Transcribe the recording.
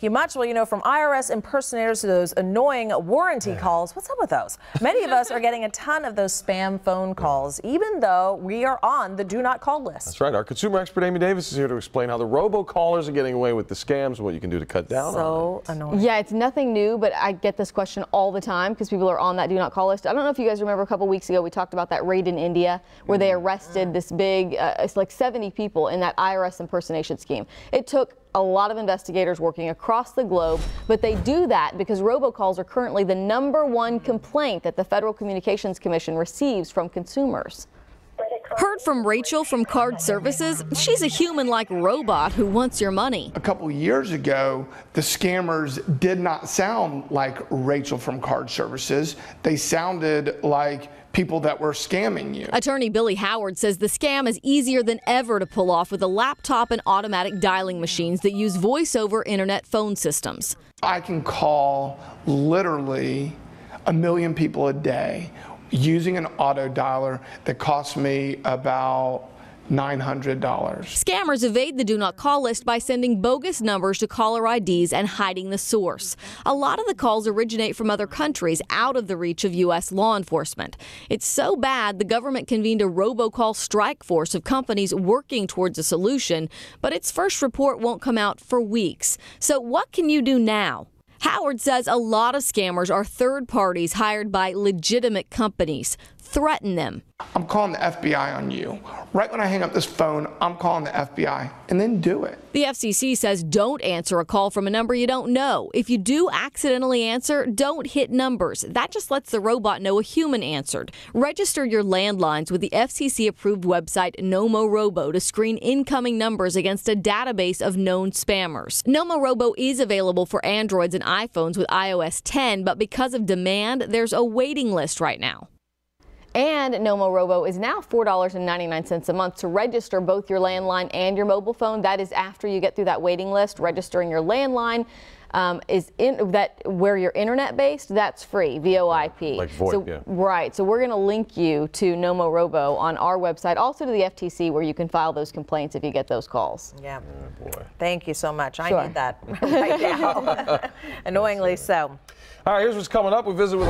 You much, well, you know, from IRS impersonators to those annoying warranty calls. What's up with those? Many of us are getting a ton of those spam phone calls, even though we are on the do not call list. That's right. Our consumer expert Amy Davis is here to explain how the robocallers are getting away with the scams and what you can do to cut down on it. So annoying. Yeah, it's nothing new, but I get this question all the time because people are on that do not call list. I don't know if you guys remember a couple weeks ago we talked about that raid in India where they arrested this big, it's like 70 people in that IRS impersonation scheme. It took a lot of investigators working across the globe, but they do that because robocalls are currently the #1 complaint that the Federal Communications Commission receives from consumers. Heard from Rachel from Card Services. She's a human-like robot who wants your money. A couple years ago, the scammers did not sound like Rachel from Card Services. They sounded like people that were scamming you. Attorney Billy Howard says the scam is easier than ever to pull off with a laptop and automatic dialing machines that use voice-over internet phone systems. I can call literally 1 million people a day using an auto dialer that costs me about $900. Scammers evade the do not call list by sending bogus numbers to caller IDs and hiding the source. A lot of the calls originate from other countries out of the reach of U.S. law enforcement. It's so bad the government convened a robocall strike force of companies working towards a solution, but its first report won't come out for weeks. So what can you do now? Howard says a lot of scammers are third parties hired by legitimate companies. Threaten them. I'm calling the FBI on you. Right when I hang up this phone, I'm calling the FBI, and then do it. The FCC says don't answer a call from a number you don't know. If you do accidentally answer, don't hit numbers. That just lets the robot know a human answered. Register your landlines with the FCC-approved website Nomorobo to screen incoming numbers against a database of known spammers. Nomorobo is available for Androids and iPhones with iOS 10, but because of demand, there's a waiting list right now. And Nomorobo is now $4.99 a month to register both your landline and your mobile phone. That is after you get through that waiting list. Registering your landline is in that where you're internet based. That's free, VoIP. Like VoIP, yeah. Right. So we're going to link you to Nomorobo on our website, also to the FTC, where you can file those complaints if you get those calls. Yeah. Oh, boy. Thank you so much. Sure. I need that right now. Annoyingly so. All right, here's what's coming up. We visit with